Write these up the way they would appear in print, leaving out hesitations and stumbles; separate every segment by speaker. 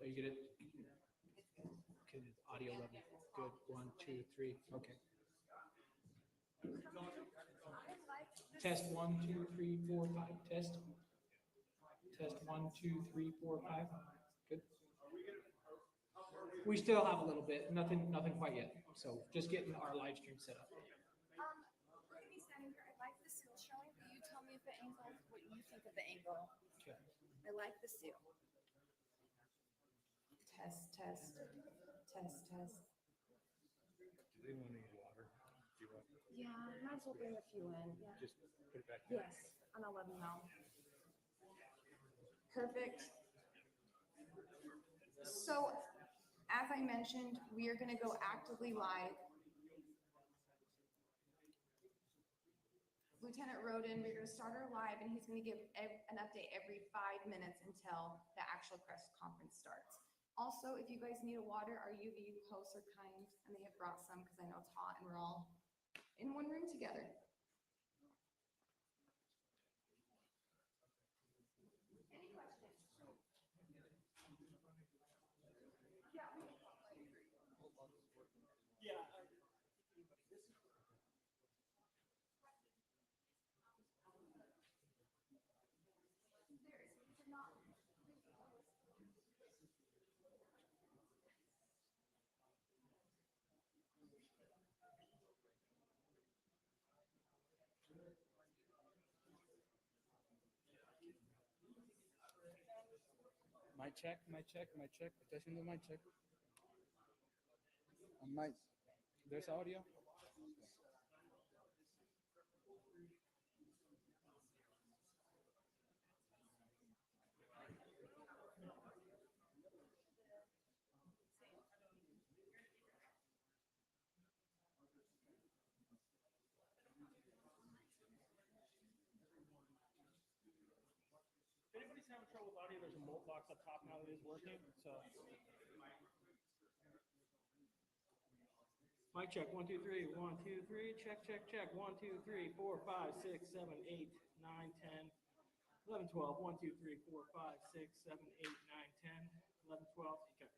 Speaker 1: Oh, you get it? Okay, audio level. Good. 1, 2, 3. Okay. Test 1, 2, 3, 4, 5. Test. Test 1, 2, 3, 4, 5. Good. We still have a little bit. Nothing quite yet. So just getting our live stream set up.
Speaker 2: We're gonna be standing here. I like the seal showing, but you tell me if the angle, what you think of the angle.
Speaker 1: Okay.
Speaker 2: I like the seal. Test, test, test, test.
Speaker 3: Do they want to need water?
Speaker 2: Yeah, might as well bring a few in. Yeah.
Speaker 3: Just put it back there.
Speaker 2: Yes, and I'll let them know. Perfect. So, as I mentioned, we are going to go actively live. Lieutenant Roden, we're going to start our live, and he's going to give an update every 5 minutes until the actual press conference starts. Also, if you guys need a water, our UVU hosts are kind, and they have brought some because I know it's hot and we're all in one room together. Any questions? Yeah.
Speaker 1: Mic check, mic check, mic check. Attention to mic check.
Speaker 3: Mic.
Speaker 1: There's audio. If anybody's having trouble with audio, there's a mult box up top now that is working. So mic check. 1, 2, 3. 1, 2, 3. Check, check, check. 1, 2, 3, 4, 5, 6, 7, 8, 9, 10, 11, 12. 1, 2, 3, 4, 5, 6, 7, 8, 9, 10, 11, 12. Okay.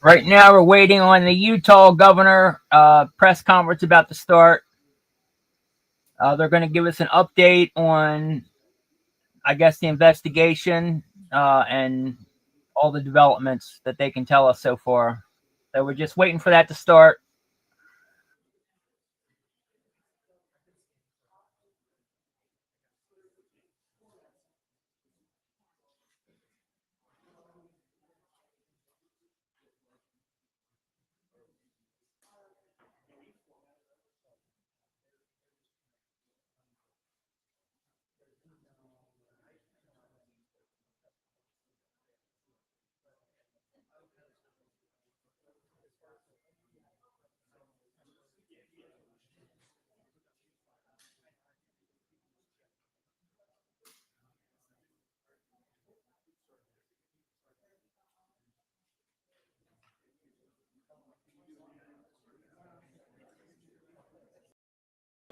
Speaker 4: Right now, we're waiting on the Utah governor press conference about to start. They're going to give us an update on, I guess, the investigation and all the developments that they can tell us so far. So we're just waiting for that to start.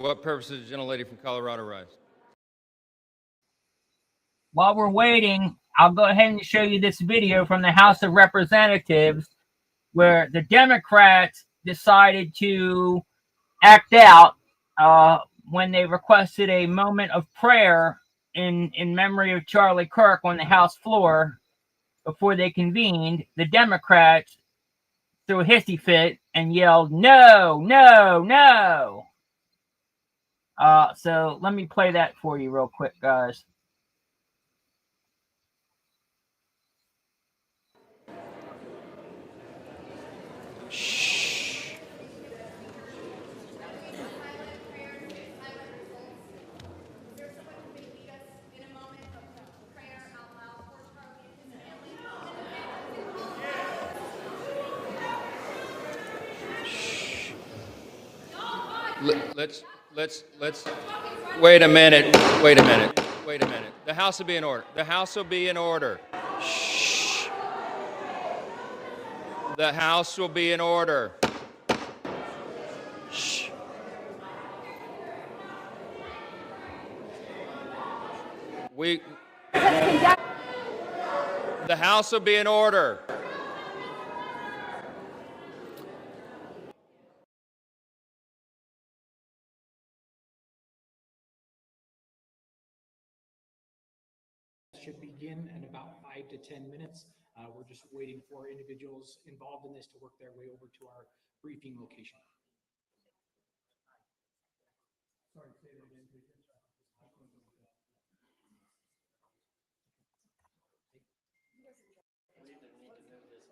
Speaker 5: What purpose does the gentlelady from Colorado rise?
Speaker 4: While we're waiting, I'll go ahead and show you this video from the House of Representatives where the Democrats decided to act out when they requested a moment of prayer in memory of Charlie Kirk on the House floor before they convened. The Democrats threw a hissy fit and yelled, "No, no, no." So let me play that for you real quick, guys.
Speaker 5: Let's wait a minute. The House will be in order. The House will be in order. Shh. The House will be in order. Shh. The House will be in order.
Speaker 6: Should begin in about 5 to 10 minutes. We're just waiting for individuals involved in this to work their way over to our briefing location. Sorry, say that again, please.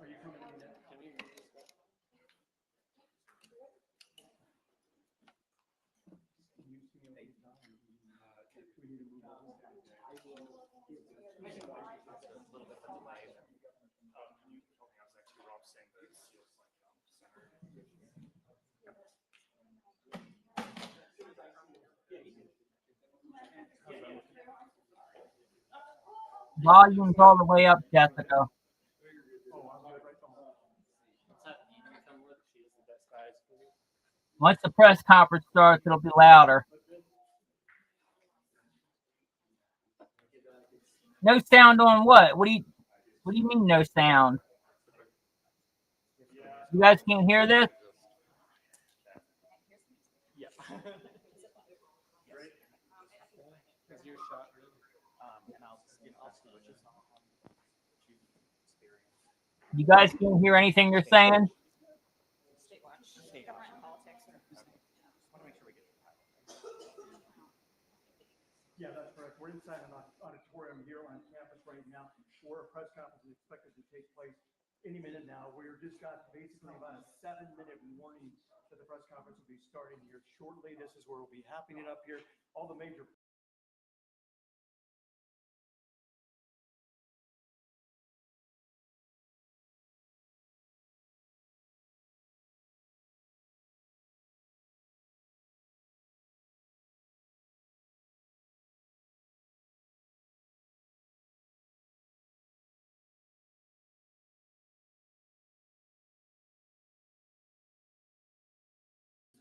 Speaker 6: Are you coming in there?
Speaker 4: Volume's all the way up, Jessica. Once the press conference starts, it'll be louder. No sound on what? What do you mean no sound? You guys can't hear this? You guys can't hear anything you're saying?
Speaker 6: Yeah, that's correct. We're inside an auditorium here on campus right now, where a press conference is expected to take place any minute now. We're just got basically about a 7-minute warning that the press conference will be starting here shortly. This is where we'll be happening up here. All the major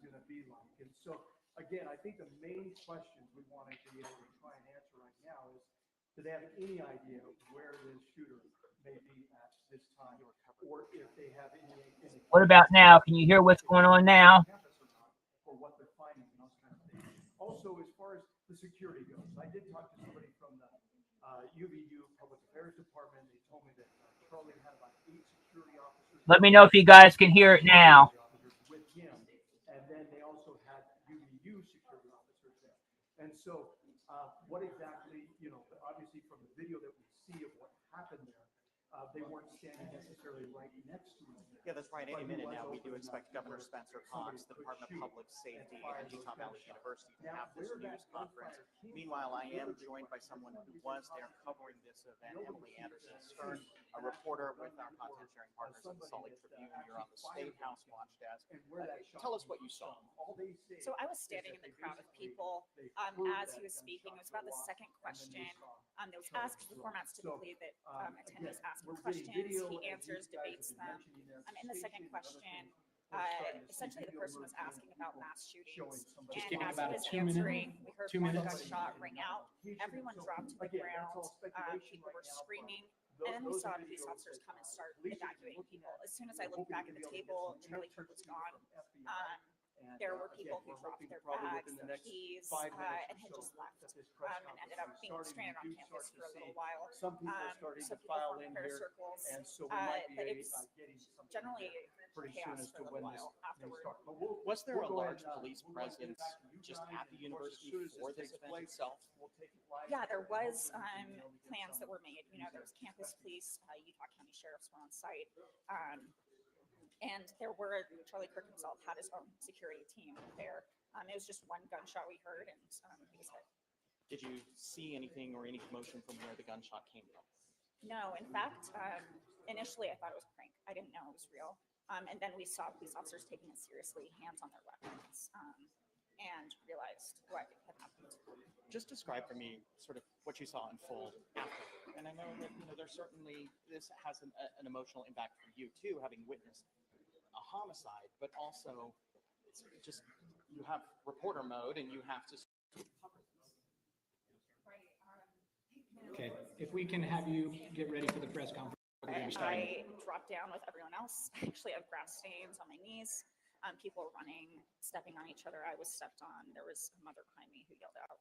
Speaker 6: going to be like. And so, again, I think the main questions we wanted to be able to try and answer right now is, do they have any idea where this shooter may be at this time, or if they have any
Speaker 4: What about now? Can you hear what's going on now?
Speaker 6: or what they're finding and those kind of things. Also, as far as the security goes, I did talk to somebody from the UVU Public Affairs Department. They told me that Charlie had about 8 security officers.
Speaker 4: Let me know if you guys can hear it now.
Speaker 6: With him, and then they also had UVU security officers there. And so, what exactly, obviously from the video that we see of what happened there, they weren't standing necessarily right next to him.
Speaker 7: Yeah, that's right. Any minute now, we do expect Governor Spencer Cox, the Department of Public Safety, and Utah Valley University to have this news conference. Meanwhile, I am joined by someone who was there covering this event, Emily Anderson Stern, a reporter with our content sharing partners at the Salt Lake Tribune. You're on the State House watch desk. Tell us what you saw.
Speaker 8: So I was standing in the crowd of people as he was speaking. It was about the second question that was asked. The format's typically that attendees ask questions, he answers, debates them. In the second question, Essentially, the person was asking about mass shootings,
Speaker 6: somebody-
Speaker 8: and
Speaker 1: give me
Speaker 8: as
Speaker 1: about
Speaker 8: he was
Speaker 1: 2 minutes.
Speaker 8: answering, we heard
Speaker 1: 2
Speaker 8: one
Speaker 1: minutes.
Speaker 8: gunshot ring out. Everyone dropped to the
Speaker 6: Again,
Speaker 8: ground.
Speaker 6: that's all speculation
Speaker 8: People
Speaker 6: right
Speaker 8: were
Speaker 6: now, but
Speaker 8: screaming.
Speaker 6: those-
Speaker 8: And then we
Speaker 6: those
Speaker 8: saw
Speaker 6: are
Speaker 8: police
Speaker 6: videos
Speaker 8: officers
Speaker 6: that,
Speaker 8: come and start
Speaker 6: police are
Speaker 8: evacuating
Speaker 6: looking
Speaker 8: people.
Speaker 6: at.
Speaker 8: As soon as I
Speaker 6: We're
Speaker 8: looked
Speaker 6: hoping
Speaker 8: back
Speaker 6: to
Speaker 8: at
Speaker 6: be
Speaker 8: the
Speaker 6: able to get
Speaker 8: table,
Speaker 6: some
Speaker 8: Charlie
Speaker 6: answers
Speaker 8: Kirk was
Speaker 6: to you
Speaker 8: gone.
Speaker 6: from FBI.
Speaker 8: Um, there were
Speaker 6: again,
Speaker 8: people who
Speaker 6: we're
Speaker 8: dropped
Speaker 6: hoping
Speaker 8: their
Speaker 6: probably
Speaker 8: bags,
Speaker 6: within the
Speaker 8: their
Speaker 6: next
Speaker 8: keys,
Speaker 6: 5 minutes
Speaker 8: and
Speaker 6: or
Speaker 8: had
Speaker 6: so
Speaker 8: just left.
Speaker 6: that this press
Speaker 8: And ended
Speaker 6: conference
Speaker 8: up
Speaker 6: is
Speaker 8: being
Speaker 6: starting,
Speaker 8: stranded
Speaker 6: we
Speaker 8: on
Speaker 6: do
Speaker 8: campus
Speaker 6: start
Speaker 8: for a
Speaker 6: to
Speaker 8: little
Speaker 6: see
Speaker 8: while.
Speaker 6: some people are starting
Speaker 8: So
Speaker 6: to
Speaker 8: people
Speaker 6: file
Speaker 8: formed
Speaker 6: in
Speaker 8: prayer
Speaker 6: here,
Speaker 8: circles.
Speaker 6: and so we might
Speaker 8: But
Speaker 6: be
Speaker 8: it was
Speaker 6: getting something
Speaker 8: generally
Speaker 6: pretty soon
Speaker 8: chaos
Speaker 6: as
Speaker 8: for
Speaker 6: to
Speaker 8: a
Speaker 6: when
Speaker 8: little
Speaker 6: this
Speaker 8: while
Speaker 6: may
Speaker 8: afterward.
Speaker 6: start. But we'll-
Speaker 7: Was there
Speaker 6: we'll
Speaker 7: a
Speaker 6: go
Speaker 7: large
Speaker 6: ahead and,
Speaker 7: police
Speaker 6: we'll go ahead and get
Speaker 7: presence
Speaker 6: back to you
Speaker 7: just
Speaker 6: guys,
Speaker 7: at the
Speaker 6: and of course, as
Speaker 7: university
Speaker 6: soon as this
Speaker 7: for this
Speaker 6: takes
Speaker 7: event
Speaker 6: place,
Speaker 7: itself?
Speaker 6: we'll take it live.
Speaker 8: Yeah, there
Speaker 6: and
Speaker 8: was
Speaker 6: hopefully we can be able to get
Speaker 8: plans
Speaker 6: some-
Speaker 8: that were made. You know, there was campus police, Utah County sheriffs were on site. And there were, Charlie Kirk himself had his own security team there. It was just one gunshot we heard, and he was hit.
Speaker 7: Did you see anything or any commotion from where the gunshot came from?
Speaker 8: No, in fact, initially I thought it was a prank. I didn't know it was real. And then we saw police officers taking it seriously, hands on their weapons, and realized what had happened.
Speaker 7: Just describe for me sort of what you saw unfold after. And I know that, you know, there's certainly, this has an emotional impact for you too, having witnessed a homicide, but also it's just, you have reporter mode and you have to cover this.
Speaker 1: Okay, if we can have you get ready for the press conference. We're gonna be starting.
Speaker 8: I dropped down with everyone else. I actually have grass stains on my knees. People were running, stepping on each other. I was stepped on. There was a mother behind me who yelled out.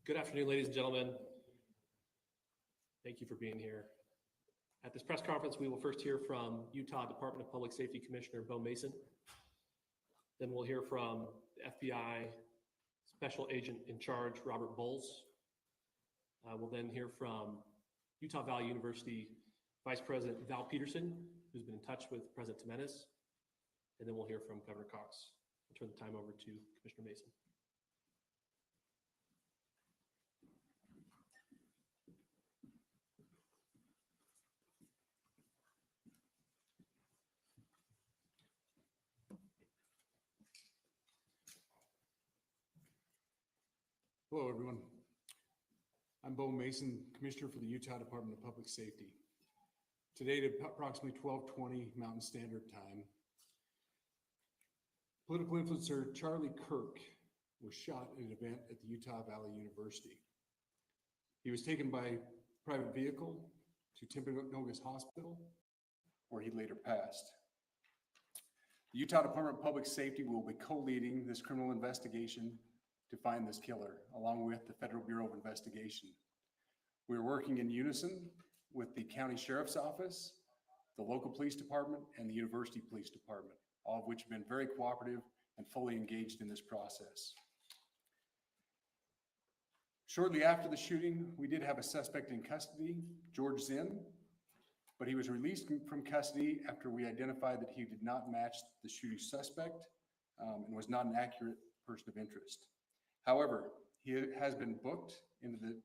Speaker 9: Good afternoon, ladies and gentlemen. Thank you for being here. At this press conference, we will first hear from Utah Department of Public Safety Commissioner Bo Mason. Then we'll hear from the FBI Special Agent in Charge, Robert Bowles. We'll then hear from Utah Valley University Vice President Val Peterson, who's been in touch with President Jimenez. And then we'll hear from Governor Cox. I'll turn the time over to Commissioner Mason.
Speaker 10: Hello, everyone. I'm Bo Mason, Commissioner for the Utah Department of Public Safety. Today at approximately 12:20 Mountain Standard Time, political influencer Charlie Kirk was shot at an event at the Utah Valley University. He was taken by private vehicle to Timpanogos Hospital, where he later passed. The Utah Department of Public Safety will be co-leading this criminal investigation to find this killer, along with the Federal Bureau of Investigation. We're working in unison with the County Sheriff's Office, the local police department, and the University Police Department, all of which have been very cooperative and fully engaged in this process. Shortly after the shooting, we did have a suspect in custody, George Zinn, but he was released from custody after we identified that he did not match the shooting suspect and was not an accurate person of interest. However, he has been booked into the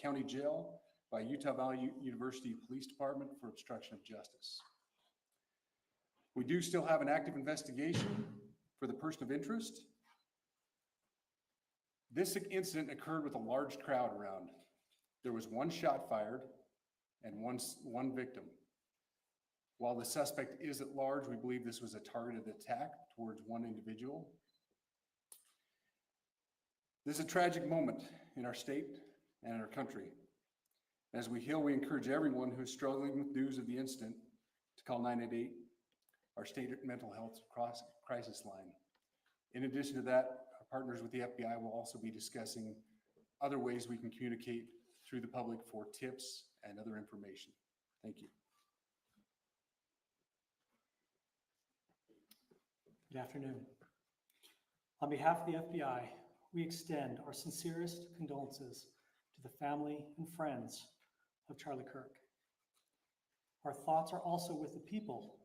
Speaker 10: county jail by Utah Valley University Police Department for obstruction of justice. We do still have an active investigation for the person of interest. This incident occurred with a large crowd around. There was one shot fired and one victim. While the suspect is at large, we believe this was a targeted attack towards one individual. This is a tragic moment in our state and in our country. As we heal, we encourage everyone who is struggling with news of the incident to call 988, our state mental health crisis line. In addition to that, our partners with the FBI will also be discussing other ways we can communicate through the public for tips and other information. Thank you.
Speaker 6: Good afternoon. On behalf of the FBI, we extend our sincerest condolences to the family and friends of Charlie Kirk. Our thoughts are also with the people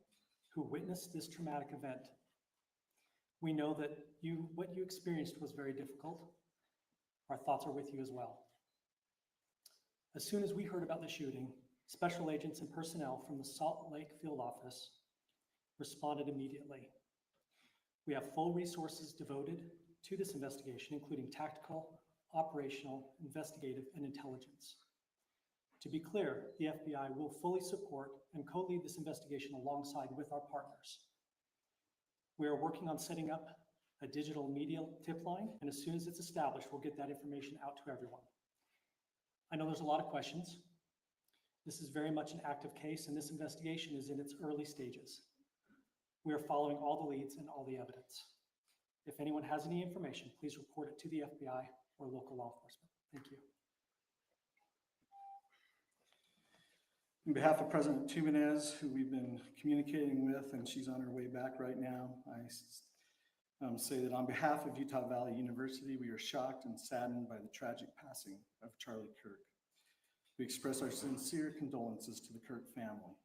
Speaker 6: who witnessed this traumatic event. We know that what you experienced was very difficult. Our thoughts are with you as well. As soon as we heard about the shooting, special agents and personnel from the Salt Lake Field Office responded immediately. We have full resources devoted to this investigation, including tactical, operational, investigative, and intelligence. To be clear, the FBI will fully support and co-lead this investigation alongside with our partners. We are working on setting up a digital media tip line, and as soon as it's established, we'll get that information out to everyone. I know there's a lot of questions. This is very much an active case, and this investigation is in its early stages. We are following all the leads and all the evidence. If anyone has any information, please report it to the FBI or local law enforcement. Thank you.
Speaker 11: On behalf of President Jimenez, who we've been communicating with, and she's on her way back right now, I say that on behalf of Utah Valley University, we are shocked and saddened by the tragic passing of Charlie Kirk. We express our sincere condolences to the Kirk family.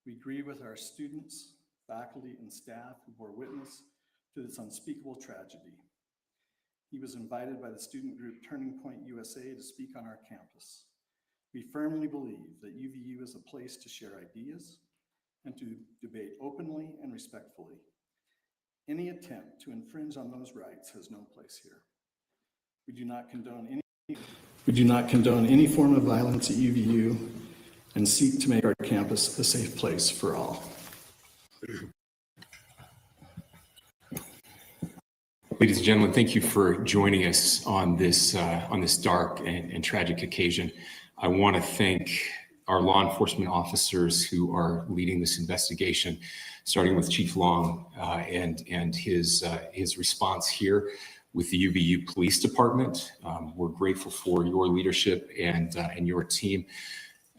Speaker 11: We grieve with our students, faculty, and staff who bore witness to this unspeakable tragedy. He was invited by the student group Turning Point USA to speak on our campus. We firmly believe that UVU is a place to share ideas and to debate openly and respectfully. Any attempt to infringe on those rights has no place here. We do not condone any form of violence at UVU and seek to make our campus a safe place for all.
Speaker 12: Ladies and gentlemen, thank you for joining us on this dark and tragic occasion. I want to thank our law enforcement officers who are leading this investigation, starting with Chief Long and his response here with the UVU Police Department. We're grateful for your leadership and your team.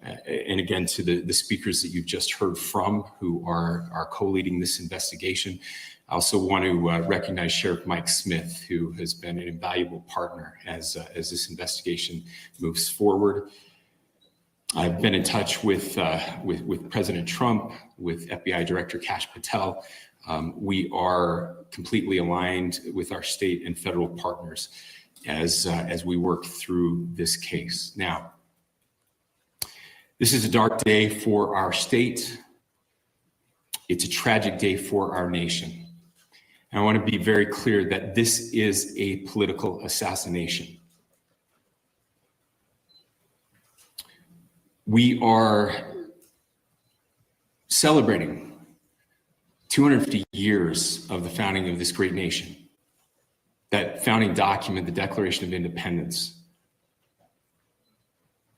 Speaker 12: And again, to the speakers that you've just heard from who are co-leading this investigation. I also want to recognize Sheriff Mike Smith, who has been an invaluable partner as this investigation moves forward. I've been in touch with President Trump, with FBI Director Kash Patel. We are completely aligned with our state and federal partners as we work through this case. Now, this is a dark day for our state. It's a tragic day for our nation. And I want to be very clear that this is a political assassination. We are celebrating 250 years of the founding of this great nation. That founding document, the Declaration of Independence,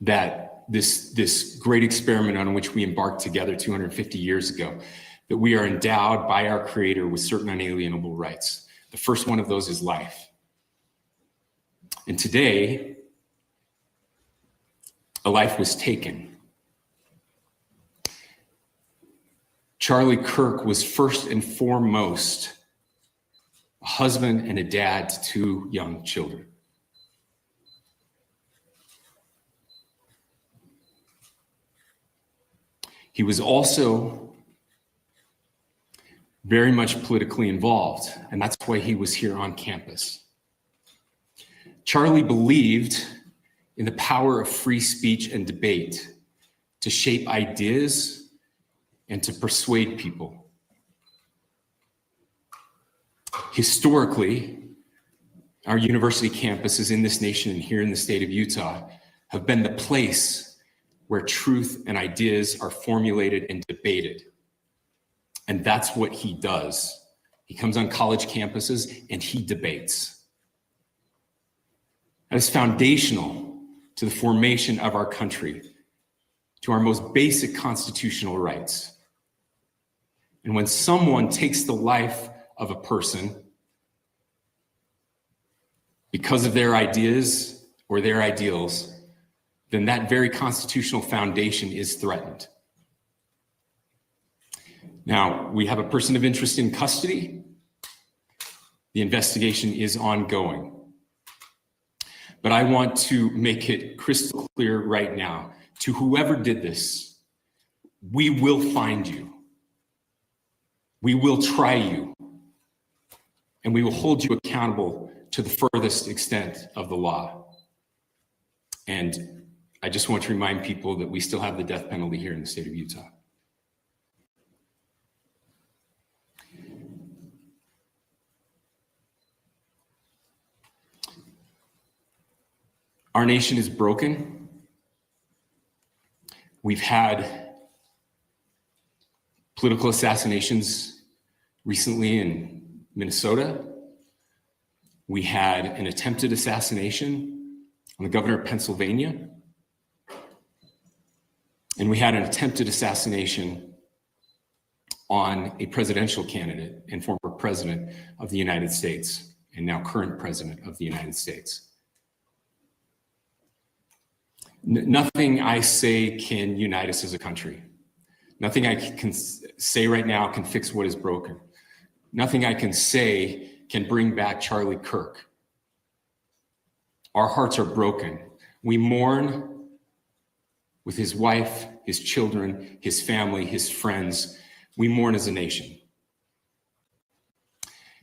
Speaker 12: that this great experiment on which we embarked together 250 years ago, that we are endowed by our Creator with certain unalienable rights. The first one of those is life. And today, a life was taken. Charlie Kirk was first and foremost a husband and a dad to two young children. He was also very much politically involved, and that's why he was here on campus. Charlie believed in the power of free speech and debate to shape ideas and to persuade people. Historically, our university campuses in this nation and here in the state of Utah have been the place where truth and ideas are formulated and debated. And that's what he does. He comes on college campuses and he debates. That is foundational to the formation of our country, to our most basic constitutional rights. And when someone takes the life of a person because of their ideas or their ideals, then that very constitutional foundation is threatened. Now, we have a person of interest in custody. The investigation is ongoing. But I want to make it crystal clear right now, to whoever did this, we will find you. We will try you. And we will hold you accountable to the furthest extent of the law. And I just want to remind people that we still have the death penalty here in the state of Utah. Our nation is broken. We've had political assassinations recently in Minnesota. We had an attempted assassination on the governor of Pennsylvania. And we had an attempted assassination on a presidential candidate and former president of the United States, and now current president of the United States. Nothing I say can unite us as a country. Nothing I can say right now can fix what is broken. Nothing I can say can bring back Charlie Kirk. Our hearts are broken. We mourn with his wife, his children, his family, his friends. We mourn as a nation.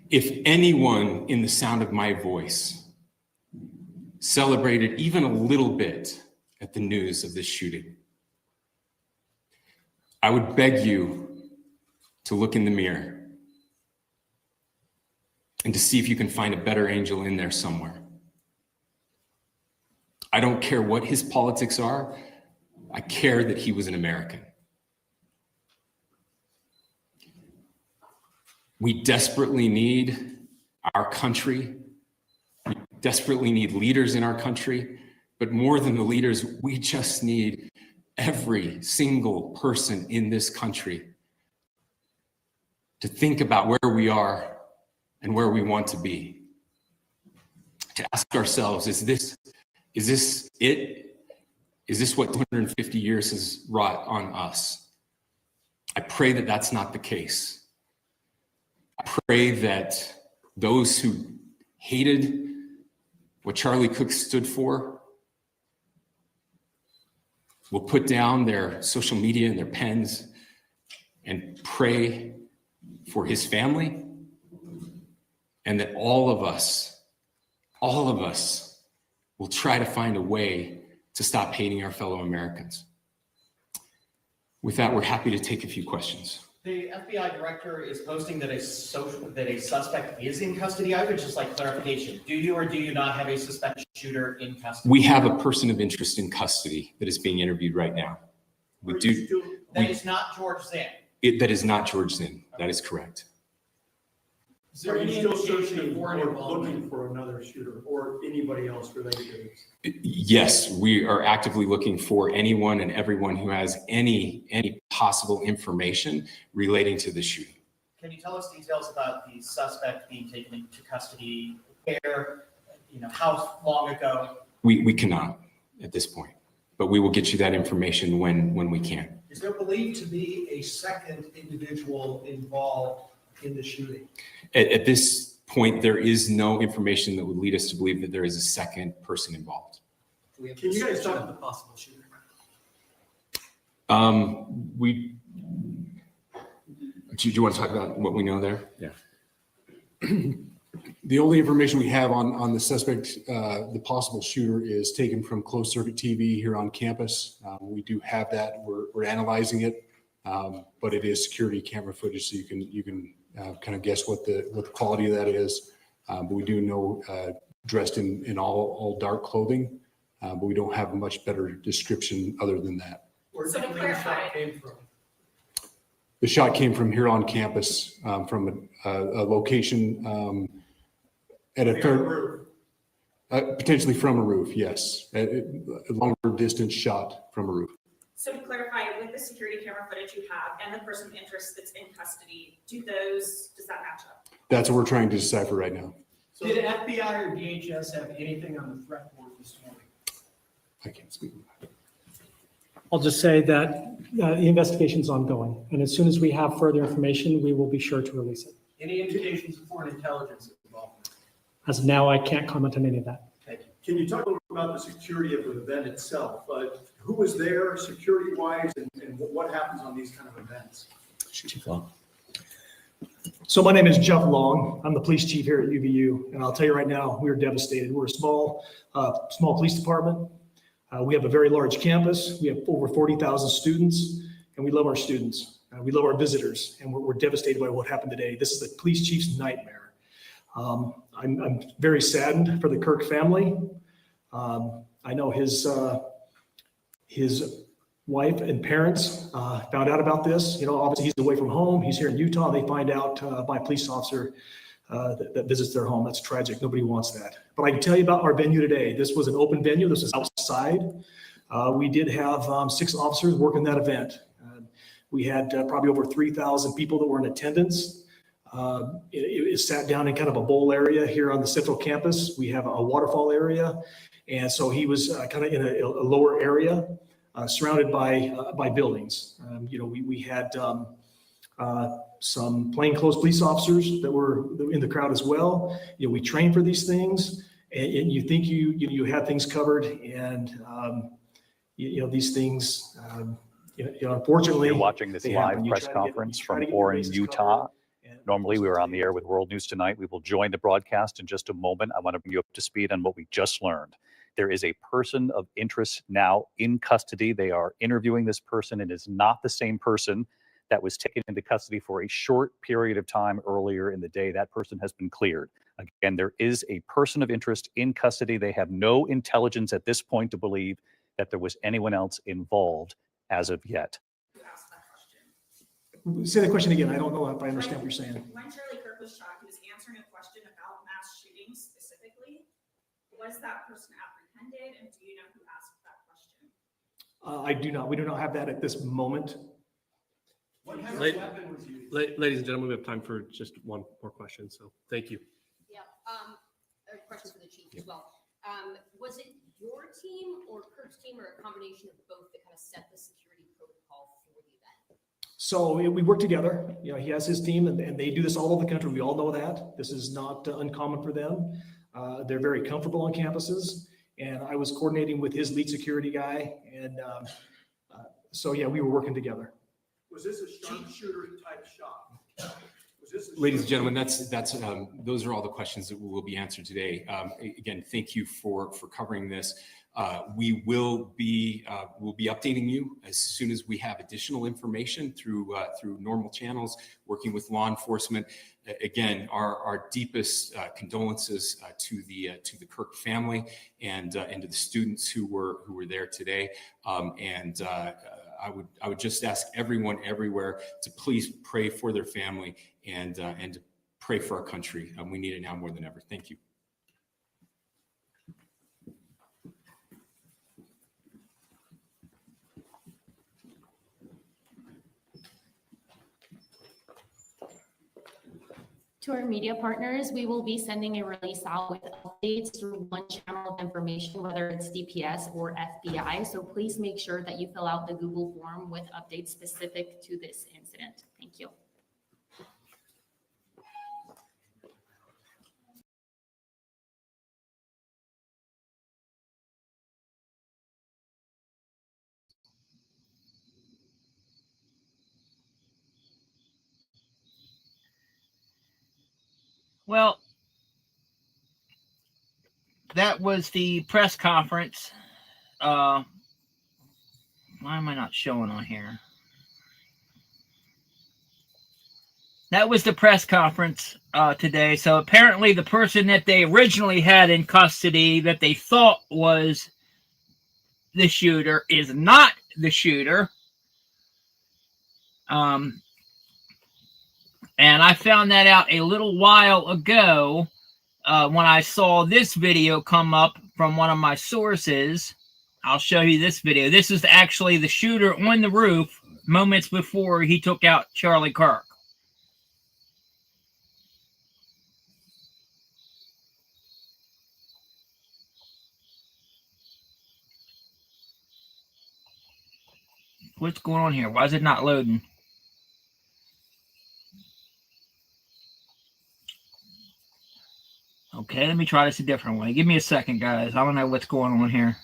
Speaker 12: If anyone in the sound of my voice celebrated even a little bit at the news of this shooting, I would beg you to look in the mirror and to see if you can find a better angel in there somewhere. I don't care what his politics are. I care that he was an American. We desperately need our country. We desperately need leaders in our country. But more than the leaders, we just need every single person in this country to think about where we are and where we want to be. To ask ourselves, is this it? Is this what 250 years has wrought on us? I pray that that's not the case. I pray that those who hated what Charlie Kirk stood for will put down their social media and their pens and pray for his family, and that all of us will try to find a way to stop hating our fellow Americans. With that, we're happy to take a few questions.
Speaker 7: The FBI director is posting that a suspect is in custody. I would just like clarification. Do you or do you not have a suspected shooter in custody?
Speaker 12: We have a person of interest in custody that is being interviewed right now. We do.
Speaker 7: That is not George Zinn.
Speaker 12: That is not George Zinn. That is correct.
Speaker 6: Are you still searching or looking for another shooter or anybody else related to this?
Speaker 12: Yes, we are actively looking for anyone and everyone who has any possible information relating to the shooting.
Speaker 7: Can you tell us details about the suspect being taken into custody? Where, how long ago?
Speaker 12: We cannot at this point, but we will get you that information when we can.
Speaker 13: Is there believed to be a second individual involved in the shooting?
Speaker 12: At this point, there is no information that would lead us to believe that there is a second person involved.
Speaker 13: Can you guys talk about the possible shooter?
Speaker 12: Do you want to talk about what we know there?
Speaker 10: Yeah. The only information we have on the suspect, the possible shooter, is taken from closed circuit TV here on campus. We do have that. We're analyzing it, but it is security camera footage, so you can kind of guess what the quality of that is. But we do know dressed in all dark clothing, but we don't have a much better description other than that.
Speaker 13: Where do you think the shot came from?
Speaker 10: The shot came from here on campus, from a location at a third, potentially from a roof, yes. A longer distance shot from a roof.
Speaker 8: So to clarify, with the security camera footage you have and the person of interest that's in custody, does that match up?
Speaker 10: That's what we're trying to decipher right now.
Speaker 13: So did FBI or DHS have anything on the threat board this morning?
Speaker 10: I can't speak.
Speaker 14: I'll just say that the investigation's ongoing, and as soon as we have further information, we will be sure to release it.
Speaker 13: Any indications of foreign intelligence involvement?
Speaker 14: As of now, I can't comment on any of that.
Speaker 13: Thank you.
Speaker 6: Can you talk a little about the security of the event itself? Who was there security-wise and what happens on these kind of events?
Speaker 11: So my name is Jeff Long. I'm the police chief here at UVU, and I'll tell you right now, we are devastated. We're a small police department. We have a very large campus. We have over 40,000 students, and we love our students. We love our visitors, and we're devastated by what happened today. This is the police chief's nightmare. I'm very saddened for the Kirk family. I know his
Speaker 14: wife and parents found out about this. You know, obviously he's away from home. He's here in Utah. They find out by a police officer that visits their home. That's tragic. Nobody wants that. But I can tell you about our venue today. This was an open venue. This is outside. We did have 6 officers working that event. We had probably over 3,000 people that were in attendance. It sat down in kind of a bowl area here on the central campus. We have a waterfall area. And so he was kind of in a lower area, surrounded by buildings. You know, we had some plainclothes police officers that were in the crowd as well. You know, we train for these things, and you think you have things covered, and you know, these things, unfortunately.
Speaker 15: You're watching this live press conference from Warren, Utah. Normally, we were on the air with World News Tonight. We will join the broadcast in just a moment. I want to bring you up to speed on what we just learned. There is a person of interest now in custody. They are interviewing this person. It is not the same person that was taken into custody for a short period of time earlier in the day. That person has been cleared. Again, there is a person of interest in custody. They have no intelligence at this point to believe that there was anyone else involved as of yet.
Speaker 14: Say the question again. I don't know if I understand what you're saying.
Speaker 8: When Charlie Kirk was shot, he was answering a question about mass shootings specifically. Was that person apprehended, and do you know who asked that question?
Speaker 14: I do not. We do not have that at this moment.
Speaker 9: Ladies and gentlemen, we have time for just one more question, so thank you.
Speaker 16: Yeah, a question for the chief as well. Was it your team or Kirk's team, or a combination of both, that kind of set the security protocol for the event?
Speaker 14: So we work together. You know, he has his team, and they do this all over the country. We all know that. This is not uncommon for them. They're very comfortable on campuses, and I was coordinating with his lead security guy, and so yeah, we were working together.
Speaker 6: Was this a sharpshooter type shot?
Speaker 12: Ladies and gentlemen, those are all the questions that will be answered today. Again, thank you for covering this. We will be updating you as soon as we have additional information through normal channels, working with law enforcement. Again, our deepest condolences to the Kirk family and to the students who were there today. I would just ask everyone everywhere to please pray for their family and to pray for our country. We need it now more than ever. Thank you.
Speaker 16: To our media partners, we will be sending a release out with updates through one channel of information, whether it's DPS or FBI. So please make sure that you fill out the Google form with updates specific to this incident. Thank you.
Speaker 4: Well, that was the press conference. Why am I not showing on here? That was the press conference today. So apparently the person that they originally had in custody that they thought was the shooter is not the shooter. And I found that out a little while ago when I saw this video come up from one of my sources. I'll show you this video. This is actually the shooter on the roof moments before he took out Charlie Kirk. What's going on here? Why is it not loading? Okay, let me try this a different way. Give me a second, guys. I don't know what's going on here.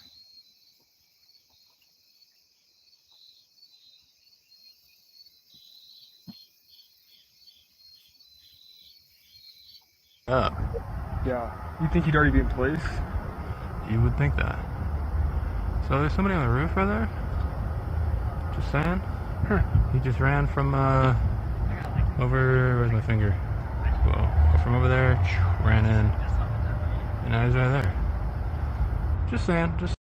Speaker 17: Yeah. You think he'd already be in place?
Speaker 18: You would think that. So there's somebody on the roof right there? Just saying. He just ran from over, where's my finger? Well, from over there, ran in, and now he's right there. Just saying, just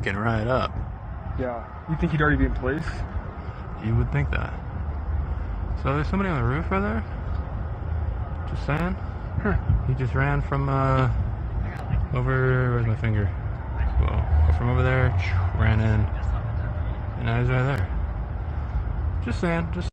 Speaker 18: Getting right up.
Speaker 17: Yeah. You think he'd already be in place?
Speaker 18: You would think that. So there's somebody on the roof right there? Just saying.
Speaker 17: Huh.
Speaker 18: He just ran from over, where's my finger? Well, from over there, ran in, and now he's right there. Just saying, just.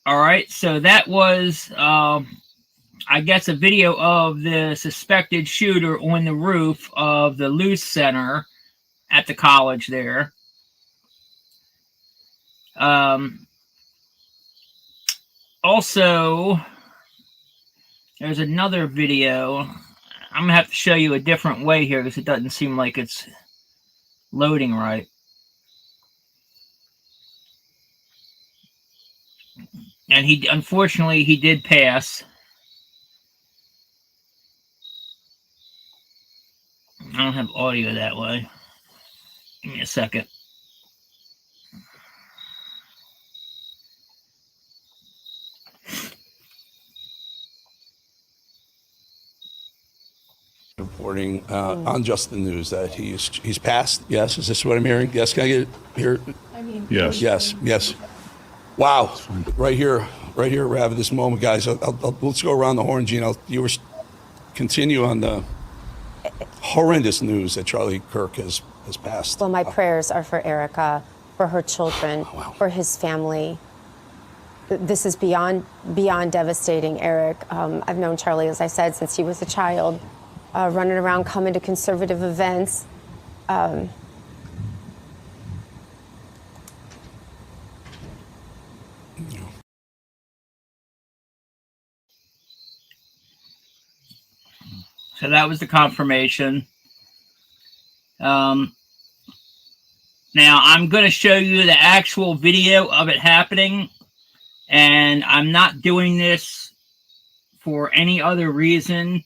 Speaker 4: All right, so that was, I guess, a video of the suspected shooter on the roof of the Luce Center at the college there. Also, there's another video. I'm gonna have to show you a different way here because it doesn't seem like it's loading right. And unfortunately, he did pass. I don't have audio that way. Give me a second.
Speaker 19: Reporting on Just the News that he's passed. Yes, is this what I'm hearing? Yes, can I get it here?
Speaker 2: I mean,
Speaker 19: Yes. Wow, right here, Rav, at this moment, guys. Let's go around the horn, Gino. You were continue on the horrendous news that Charlie Kirk has passed.
Speaker 20: Well, my prayers are for Erica, for her children, for his family. This is beyond devastating, Eric. I've known Charlie, as I said, since he was a child, running around, coming to conservative events.
Speaker 4: So that was the confirmation. Now I'm going to show you the actual video of it happening, and I'm not doing this for any other reason,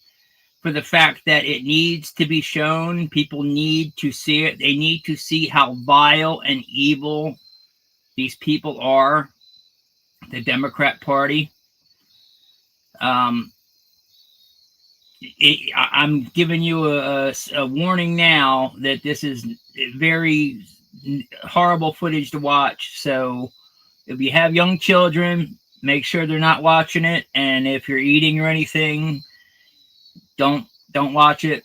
Speaker 4: for the fact that it needs to be shown. People need to see it. They need to see how vile and evil these people are, the Democrat Party. I'm giving you a warning now that this is very horrible footage to watch. So if you have young children, make sure they're not watching it. And if you're eating or anything, don't watch it.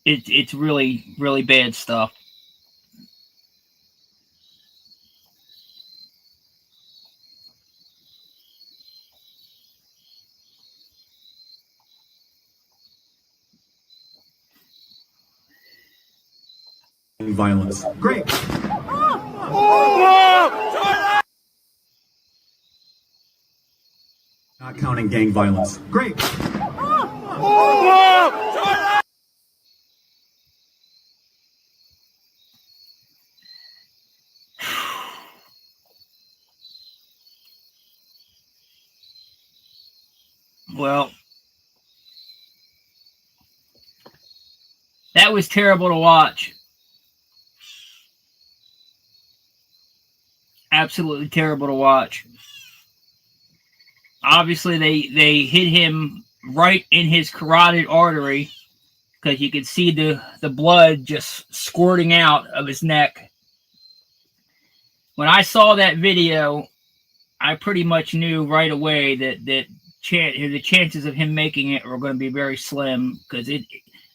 Speaker 4: It's really, really bad stuff.
Speaker 21: Violence. Great. Not counting gang violence. Great.
Speaker 4: Well, that was terrible to watch. Absolutely terrible to watch. Obviously, they hit him right in his carotid artery because you could see the blood just squirting out of his neck. When I saw that video, I pretty much knew right away that the chances of him making it were going to be very slim, because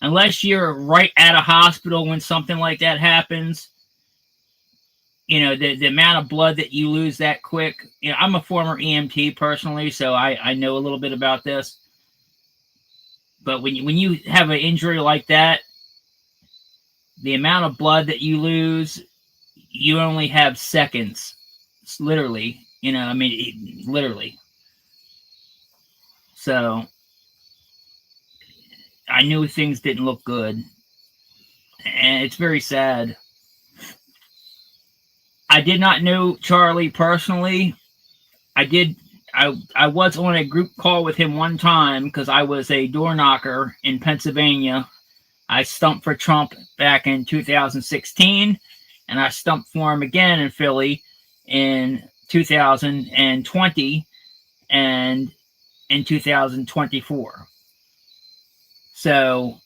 Speaker 4: unless you're right at a hospital when something like that happens, the amount of blood that you lose that quick. I'm a former EMT personally, so I know a little bit about this. But when you have an injury like that, the amount of blood that you lose, you only have seconds. It's literally, literally. So I knew things didn't look good, and it's very sad. I did not know Charlie personally. I I was on a group call with him one time because I was a door knocker in Pennsylvania. I stumped for Trump back in 2016, and I stumped for him again in Philly in 2020 and in 2024. So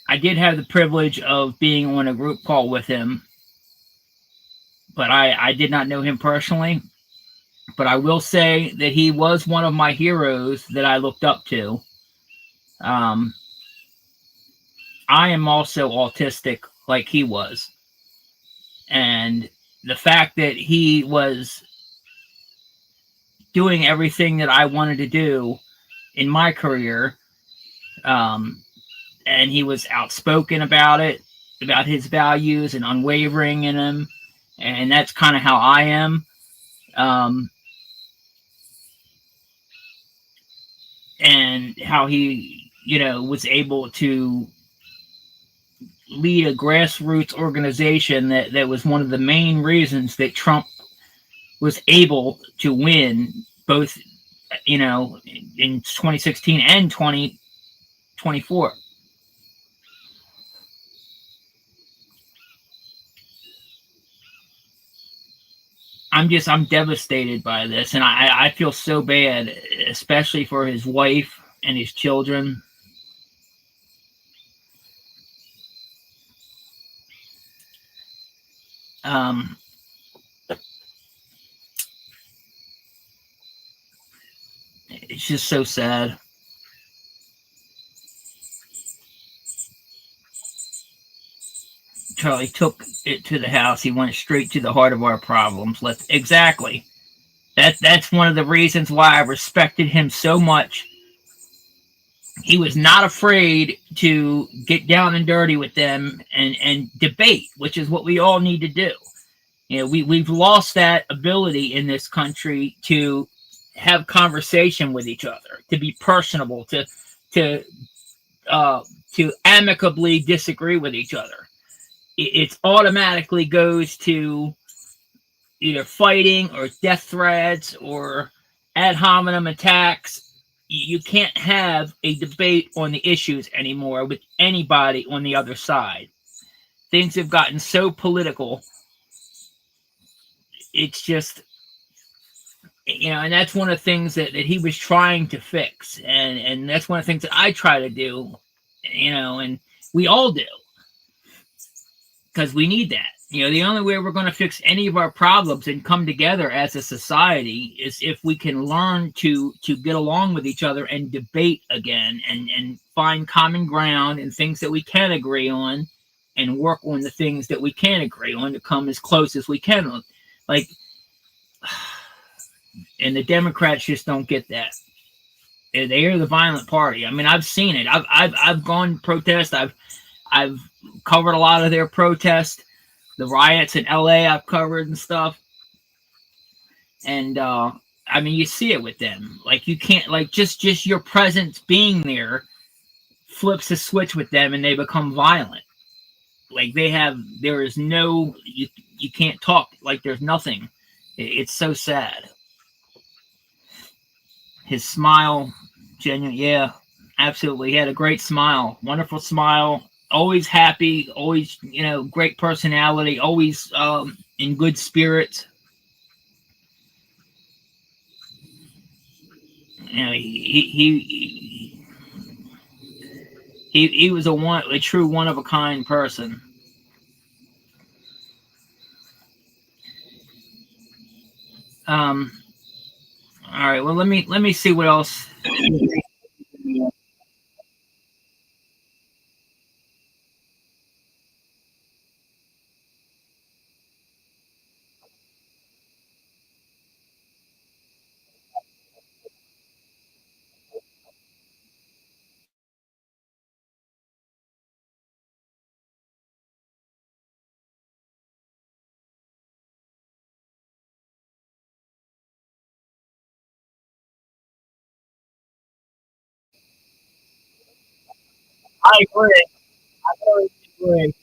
Speaker 4: I did have the privilege of being on a group call with him, but I did not know him personally. But I will say that he was one of my heroes that I looked up to. I am also autistic like he was. And the fact that he was doing everything that I wanted to do in my career, and he was outspoken about it, about his values and unwavering in them. And that's kind of how I am. And how he, was able to lead a grassroots organization that was one of the main reasons that Trump was able to win both, in 2016 and 2024. I'm devastated by this, and I feel so bad, especially for his wife and his children. It's just so sad. Charlie took it to the house. He went straight to the heart of our problems. Exactly. That's one of the reasons why I respected him so much. He was not afraid to get down and dirty with them and debate, which is what we all need to do. We've lost that ability in this country to have conversation with each other, to be personable, to amicably disagree with each other. It automatically goes to either fighting or death threats or ad hominem attacks. You can't have a debate on the issues anymore with anybody on the other side. Things have gotten so political. It's just, and that's one of the things that he was trying to fix. And that's one of the things that I try to do, and we all do. Because we need that. The only way we're going to fix any of our problems and come together as a society is if we can learn to get along with each other and debate again and find common ground and things that we can agree on and work on the things that we can't agree on to come as close as we can. And the Democrats just don't get that. They are the violent party. I mean, I've seen it. I've gone to protest. I've covered a lot of their protests, the riots in LA I've covered and stuff. And you see it with them. You can't, just your presence being there flips a switch with them and they become violent. There is no, you can't talk, there's nothing. It's so sad. His smile, genuine, yeah, absolutely. He had a great smile, wonderful smile. Always happy, always, great personality, always in good spirits. He was a true one of a kind person. All right. Well, let me see what else. I agree. I totally agree.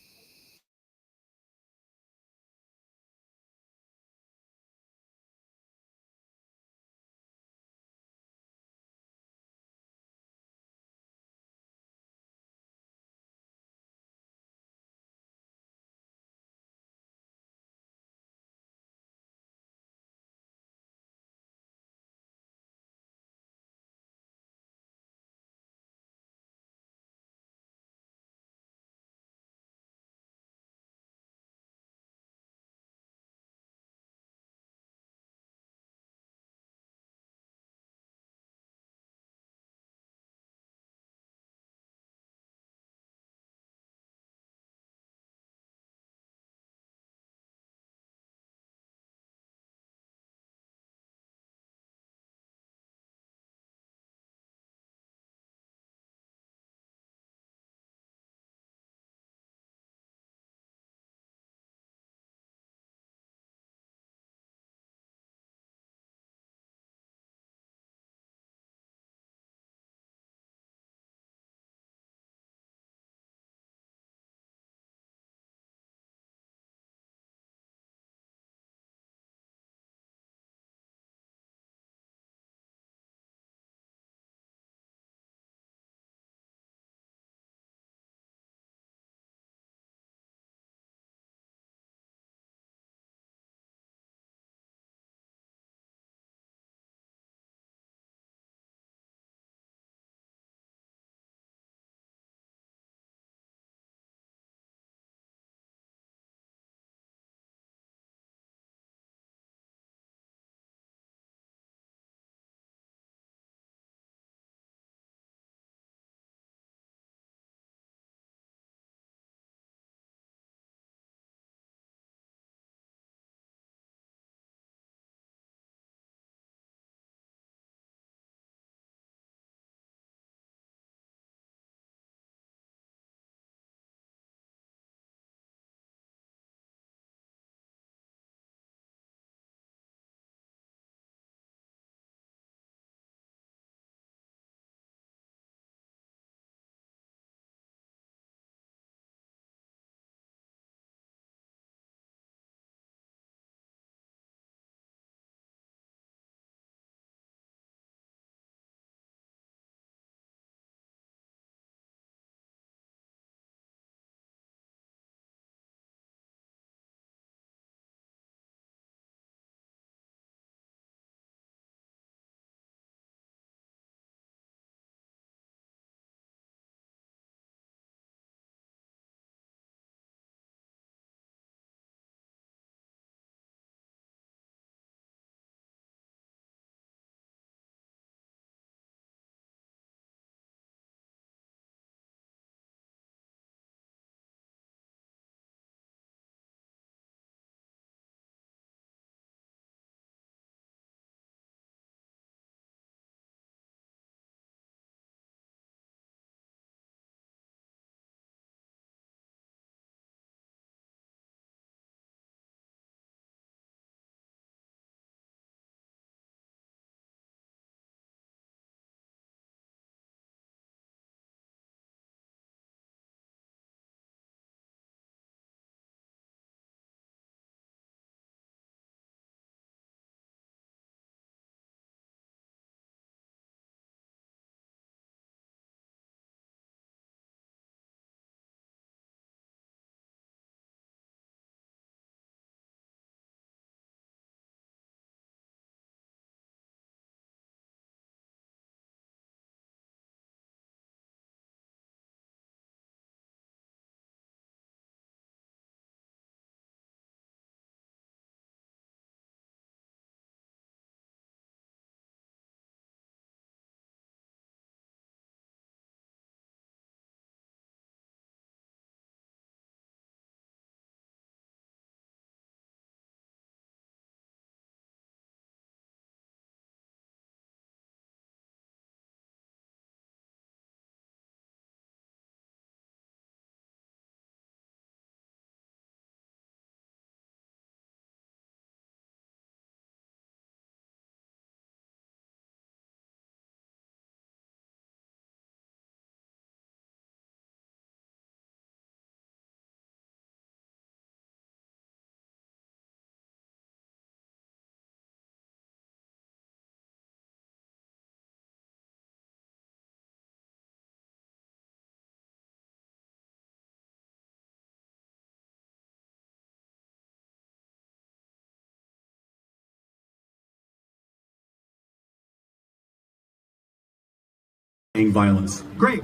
Speaker 21: gang violence. Great.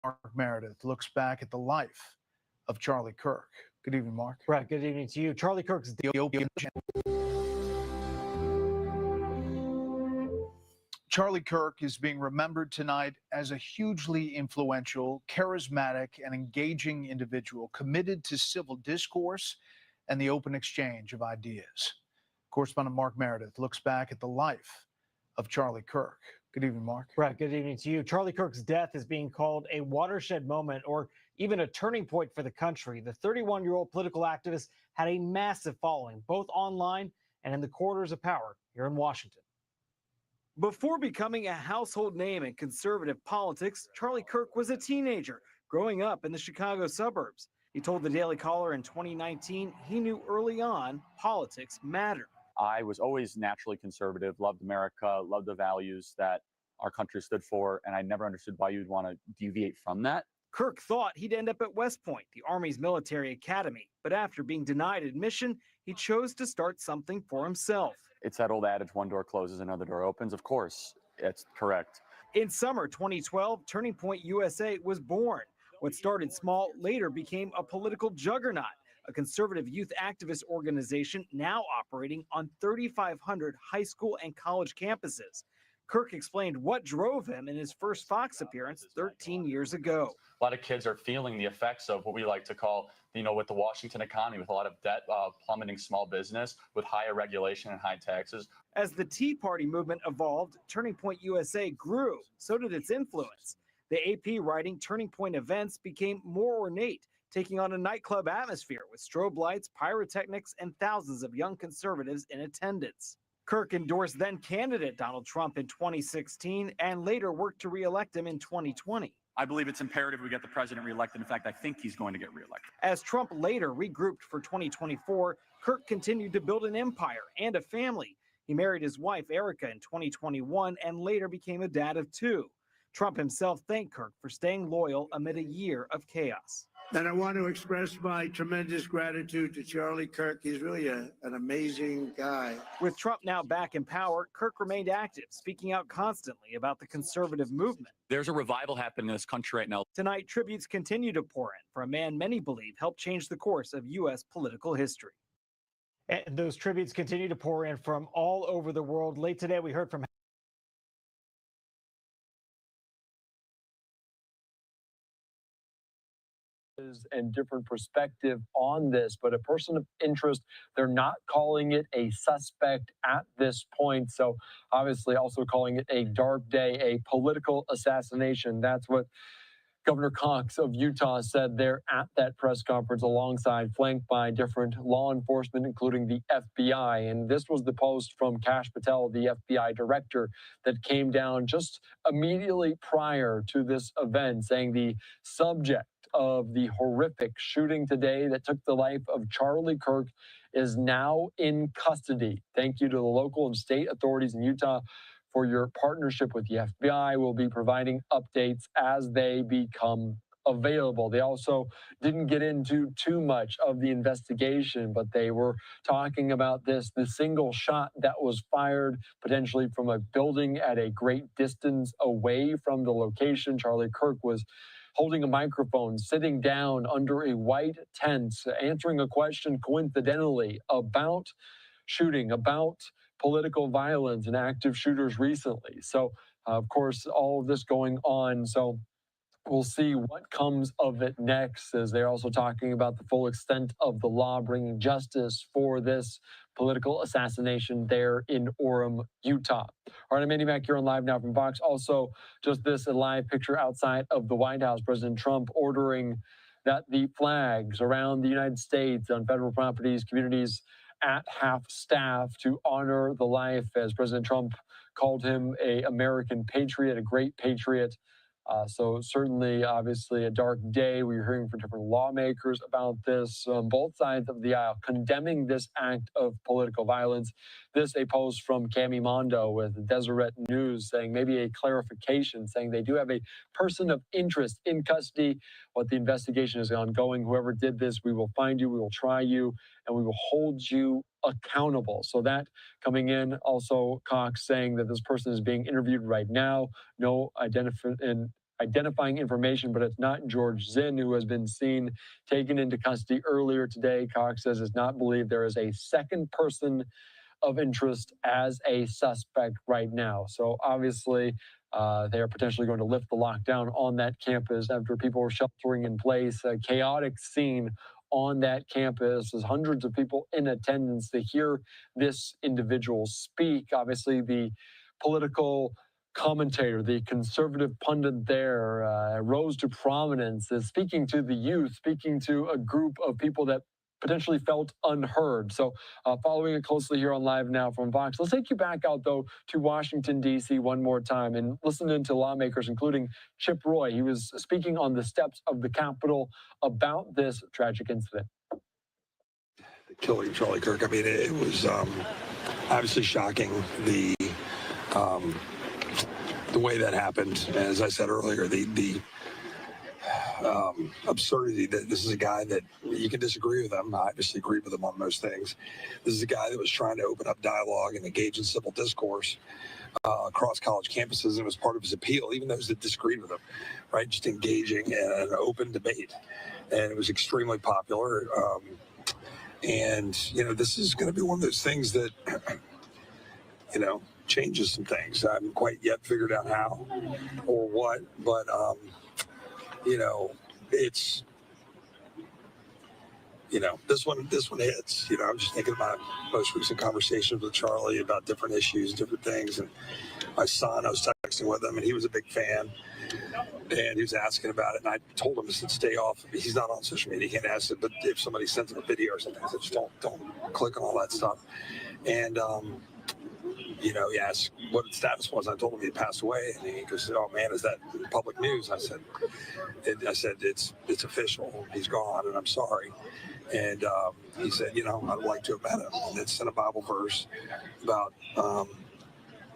Speaker 3: Mark Meredith looks back at the life of Charlie Kirk. Good evening, Mark.
Speaker 22: Right. Good evening to you. Charlie Kirk's
Speaker 3: Charlie Kirk is being remembered tonight as a hugely influential, charismatic, and engaging individual committed to civil discourse and the open exchange of ideas. Correspondent Mark Meredith looks back at the life of Charlie Kirk. Good evening, Mark.
Speaker 22: Right. Good evening to you. Charlie Kirk's death is being called a watershed moment or even a turning point for the country. The 31-year-old political activist had a massive following, both online and in the corridors of power here in Washington. Before becoming a household name in conservative politics, Charlie Kirk was a teenager growing up in the Chicago suburbs. He told the Daily Caller in 2019 he knew early on politics mattered.
Speaker 23: I was always naturally conservative, loved America, loved the values that our country stood for, and I never understood why you'd want to deviate from that.
Speaker 22: Kirk thought he'd end up at West Point, the Army's military academy, but after being denied admission, he chose to start something for himself.
Speaker 23: It's that old adage, one door closes, another door opens. Of course, it's correct.
Speaker 22: In summer 2012, Turning Point USA was born. What started small later became a political juggernaut, a conservative youth activist organization now operating on 3,500 high school and college campuses. Kirk explained what drove him in his first Fox appearance 13 years ago.
Speaker 23: A lot of kids are feeling the effects of what we like to call, with the Washington economy, with a lot of debt, plummeting small business, with higher regulation and high taxes.
Speaker 22: As the Tea Party movement evolved, Turning Point USA grew. So did its influence. The AP writing Turning Point events became more ornate, taking on a nightclub atmosphere with strobe lights, pyrotechnics, and thousands of young conservatives in attendance. Kirk endorsed then-candidate Donald Trump in 2016 and later worked to re-elect him in 2020.
Speaker 23: I believe it's imperative we get the president reelected. In fact, I think he's going to get reelected.
Speaker 22: As Trump later regrouped for 2024, Kirk continued to build an empire and a family. He married his wife, Erica, in 2021 and later became a dad of two. Trump himself thanked Kirk for staying loyal amid a year of chaos.
Speaker 24: And I want to express my tremendous gratitude to Charlie Kirk. He's really an amazing guy.
Speaker 22: With Trump now back in power, Kirk remained active, speaking out constantly about the conservative movement.
Speaker 23: There's a revival happening in this country right now.
Speaker 22: Tonight, tributes continue to pour in for a man many believe helped change the course of U.S. political history. And those tributes continue to pour in from all over the world. Late today, we heard from
Speaker 25: and different perspective on this, but a person of interest, they're not calling it a suspect at this point. So obviously also calling it a dark day, a political assassination. That's what Governor Cox of Utah said there at that press conference, alongside, flanked by different law enforcement, including the FBI. And this was the post from Kash Patel, the FBI director, that came down just immediately prior to this event, saying the subject of the horrific shooting today that took the life of Charlie Kirk is now in custody. Thank you to the local and state authorities in Utah for your partnership with the FBI. We'll be providing updates as they become available. They also didn't get into too much of the investigation, but they were talking about the single shot that was fired potentially from a building at a great distance away from the location. Charlie Kirk was holding a microphone, sitting down under a white tent, answering a question coincidentally about shooting, about political violence and active shooters recently. So, of course, all of this going on. So we'll see what comes of it next, as they're also talking about the full extent of the law, bringing justice for this political assassination there in Orem, Utah. All right, I'm Andy Mack here on Live Now from Fox. Also, just this, a live picture outside of the White House. President Trump ordering that the flags around the United States on federal properties, communities at half-staff to honor the life, as President Trump called him, an American patriot, a great patriot. So certainly, obviously, a dark day. We're hearing from different lawmakers about this on both sides of the aisle, condemning this act of political violence. This, a post from Cami Mondo with Deseret News saying maybe a clarification, saying they do have a person of interest in custody. What the investigation is ongoing. Whoever did this, we will find you, we will try you, and we will hold you accountable. So that coming in. Also, Cox saying that this person is being interviewed right now. No identifying information, but it's not George Zinn, who has been seen taken into custody earlier today. Cox says it's not believed there is a second person of interest as a suspect right now. So obviously, they are potentially going to lift the lockdown on that campus after people were sheltering in place. A chaotic scene on that campus. There's hundreds of people in attendance to hear this individual speak. Obviously, the political commentator, the conservative pundit there, rose to prominence as speaking to the youth, speaking to a group of people that potentially felt unheard. So following it closely here on Live Now from Vox. Let's take you back out, though, to Washington, D.C. one more time and listening to lawmakers, including Chip Roy. He was speaking on the steps of the Capitol about this tragic incident.
Speaker 1: The killing of Charlie Kirk, I mean, it was obviously shocking, the way that happened. As I said earlier, the absurdity that this is a guy that you can disagree with him. I obviously agree with him on most things. This is a guy that was trying to open up dialogue and engage in civil discourse across college campuses, and it was part of his appeal, even those that disagreed with him, right? Just engaging in an open debate. And it was extremely popular. And, you know, this is going to be one of those things that, you know, changes some things. I haven't quite yet figured out how or what, but, you know, it's, you know, this one hits. You know, I'm just thinking about most recent conversations with Charlie about different issues, different things. And my son, I was texting with him, and he was a big fan. And he was asking about it, and I told him, I said, stay off. He's not on social media, he can't ask it, but if somebody sends him a video or something, I said, just don't click on all that stuff. And, you know, he asked what his status was. I told him he had passed away, and he goes, "Oh man, is that public news?" I said, "It's official. He's gone, and I'm sorry." And he said, "You know, I'd like to have met him." And then sent a Bible verse about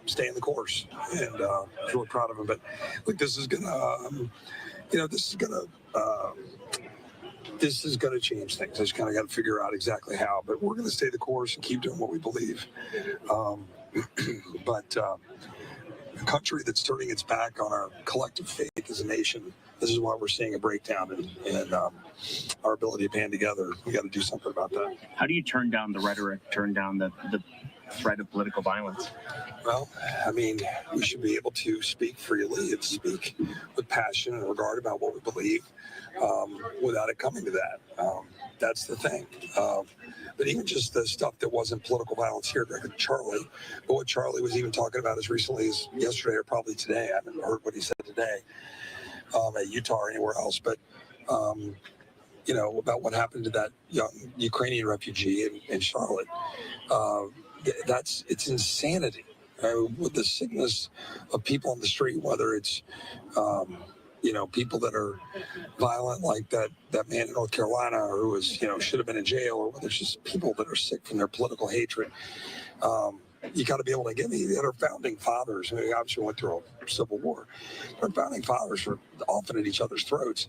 Speaker 1: staying the course, and I was really proud of him. But look, this is gonna, you know, this is gonna change things. I just kind of got to figure out exactly how. But we're gonna stay the course and keep doing what we believe. But a country that's turning its back on our collective faith as a nation, this is why we're seeing a breakdown in our ability to band together. We got to do something about that.
Speaker 5: How do you turn down the rhetoric, turn down the threat of political violence?
Speaker 1: Well, I mean, we should be able to speak freely and speak with passion and regard about what we believe without it coming to that. That's the thing. But even just the stuff that wasn't political violence here, like Charlie, but what Charlie was even talking about as recently as yesterday or probably today, I haven't heard what he said today at Utah or anywhere else, but you know, about what happened to that young Ukrainian refugee in Charlotte. It's insanity. With the sickness of people on the street, whether it's you know, people that are violent, like that man in North Carolina who was, you know, should have been in jail, or whether it's just people that are sick from their political hatred. You got to be able to get me. Our founding fathers, I mean, obviously went through a civil war. Our founding fathers were often at each other's throats.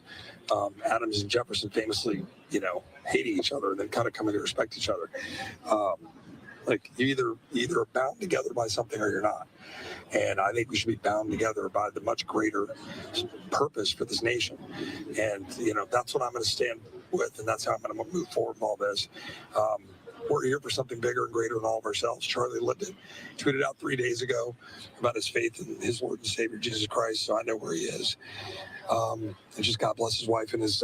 Speaker 1: Adams and Jefferson famously, you know, hating each other and then kind of coming to respect each other. Like you either are bound together by something or you're not. And I think we should be bound together by the much greater purpose for this nation. And, you know, that's what I'm going to stand with, and that's how I'm going to move forward with all this. We're here for something bigger and greater than all of ourselves. Charlie lived it, tweeted out 3 days ago about his faith in his Lord and Savior, Jesus Christ, so I know where he is. And just God bless his wife and his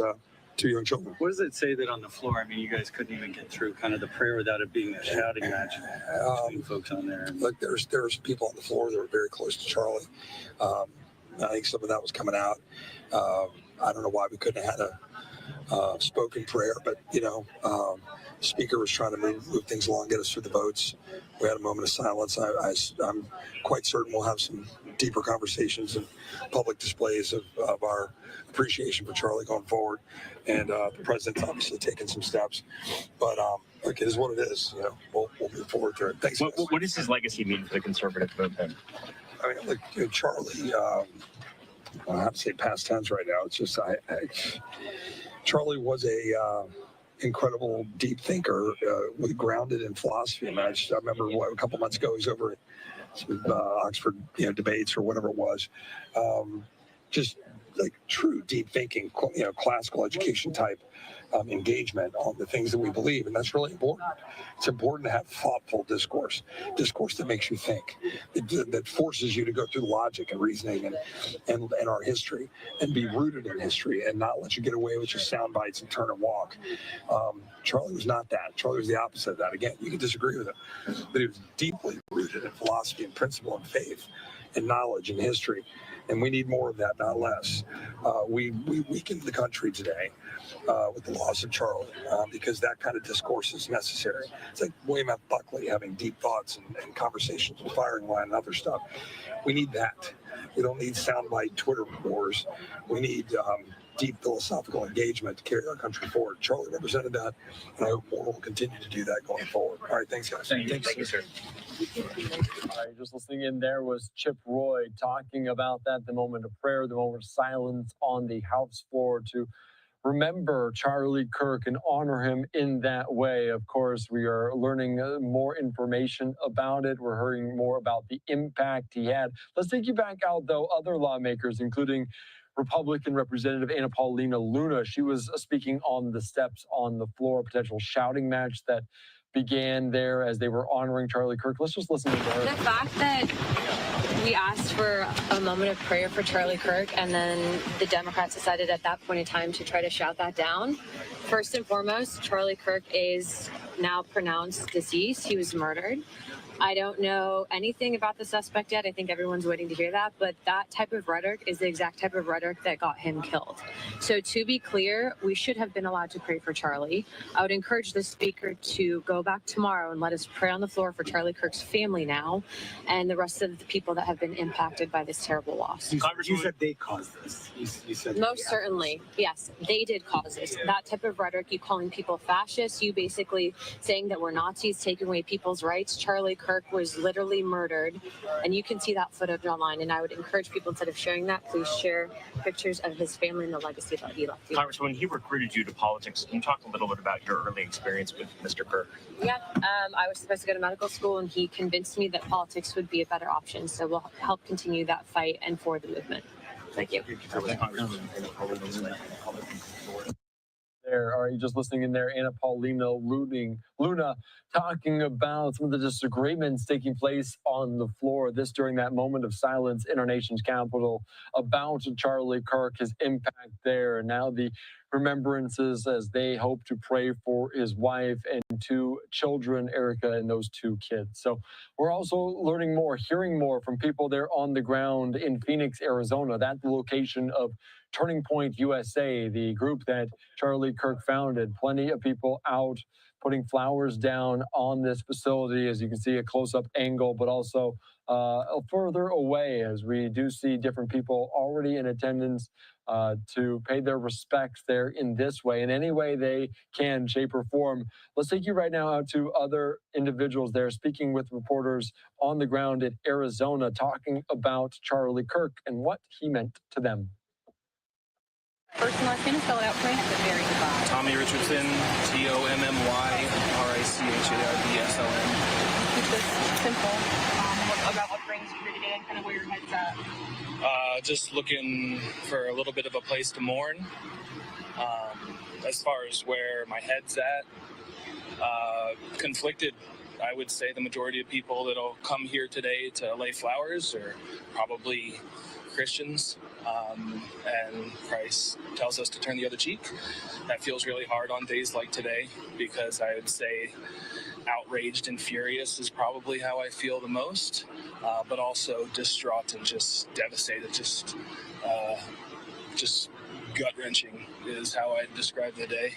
Speaker 1: 2 young children.
Speaker 7: What does it say that on the floor? I mean, you guys couldn't even get through kind of the prayer without it being a shouting match between folks on there.
Speaker 1: Look, there's people on the floor that were very close to Charlie. I think some of that was coming out. I don't know why we couldn't have had a spoken prayer, but, you know, speaker was trying to move things along, get us through the votes. We had a moment of silence. I'm quite certain we'll have some deeper conversations and public displays of our appreciation for Charlie going forward. And the president's obviously taken some steps, but look, it is what it is. You know, we'll move forward through it. Thanks.
Speaker 5: What does his legacy mean for the conservative movement?
Speaker 1: I mean, look, you know, Charlie. I have to say past tense right now. It's just Charlie was a incredible deep thinker, grounded in philosophy. And I remember a couple months ago, he was over at Oxford, debates or whatever it was. Just like true deep thinking, classical education type engagement on the things that we believe, and that's really important. It's important to have thoughtful discourse that makes you think, that forces you to go through logic and reasoning and our history, and be rooted in history, and not let you get away with just sound bites and turn and walk. Charlie was not that. Charlie was the opposite of that. Again, you can disagree with him, but he was deeply rooted in philosophy and principle and faith and knowledge and history. And we need more of that, not less. We weakened the country today with the loss of Charlie because that kind of discourse is necessary. It's like William F. Buckley having deep thoughts and conversations with firing line and other stuff. We need that. We don't need soundbite Twitter wars. We need deep philosophical engagement to carry our country forward. Charlie represented that, and I hope more will continue to do that going forward. All right, thanks, guys.
Speaker 5: Thank you, sir.
Speaker 25: All right, just listening in there was Chip Roy talking about that, the moment of prayer, the moment of silence on the House floor to remember Charlie Kirk and honor him in that way. Of course, we are learning more information about it. We're hearing more about the impact he had. Let's take you back out, though. Other lawmakers, including Republican Representative Anna Paulina Luna, she was speaking on the steps on the floor, a potential shouting match that began there as they were honoring Charlie Kirk. Let's just listen to her.
Speaker 8: The fact that we asked for a moment of prayer for Charlie Kirk, and then the Democrats decided at that point in time to try to shout that down. First and foremost, Charlie Kirk is now pronounced deceased. He was murdered. I don't know anything about the suspect yet. I think everyone's waiting to hear that. But that type of rhetoric is the exact type of rhetoric that got him killed. So to be clear, we should have been allowed to pray for Charlie. I would encourage the speaker to go back tomorrow and let us pray on the floor for Charlie Kirk's family now and the rest of the people that have been impacted by this terrible loss.
Speaker 10: You said they caused this. You said
Speaker 8: Most certainly, yes, they did cause this. That type of rhetoric, you calling people fascists, you basically saying that we're Nazis, taking away people's rights. Charlie Kirk was literally murdered, and you can see that footage online. And I would encourage people, instead of sharing that, please share pictures of his family and the legacy that he left.
Speaker 5: Congressman, when he recruited you to politics, can you talk a little bit about your early experience with Mr. Kirk?
Speaker 8: Yeah, I was supposed to go to medical school, and he convinced me that politics would be a better option. So we'll help continue that fight and for the movement. Thank you.
Speaker 25: There, are you just listening in there? Anna Paulina Luna talking about some of the disagreements taking place on the floor. This during that moment of silence in our nation's capital about Charlie Kirk, his impact there, and now the remembrances as they hope to pray for his wife and two children, Erica and those two kids. So we're also learning more, hearing more from people there on the ground in Phoenix, Arizona. That's the location of Turning Point USA, the group that Charlie Kirk founded. Plenty of people out putting flowers down on this facility, as you can see a close-up angle, but also further away as we do see different people already in attendance to pay their respects there in this way, in any way they can, shape, or form. Let's take you right now out to other individuals there, speaking with reporters on the ground in Arizona, talking about Charlie Kirk and what he meant to them.
Speaker 8: First and last name, spell it out for me. At the very bottom.
Speaker 11: Tommy Richardson, TOMMYRICHARDSLN.
Speaker 8: It's just simple. About what brings you here today and kind of where your head's at.
Speaker 11: Just looking for a little bit of a place to mourn. As far as where my head's at, conflicted. I would say the majority of people that'll come here today to lay flowers are probably Christians, and Christ tells us to turn the other cheek. That feels really hard on days like today, because I would say outraged and furious is probably how I feel the most, but also distraught and just devastated, just gut-wrenching is how I describe the day.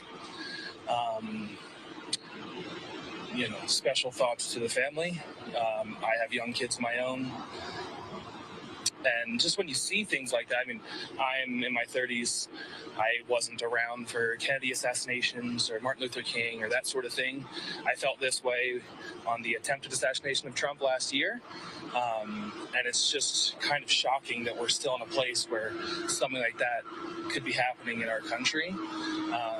Speaker 11: Special thoughts to the family. I have young kids of my own. And just when you see things like that, I mean, I'm in my 30s. I wasn't around for Kennedy assassinations or Martin Luther King or that sort of thing. I felt this way on the attempted assassination of Trump last year. And it's just kind of shocking that we're still in a place where something like that could be happening in our country,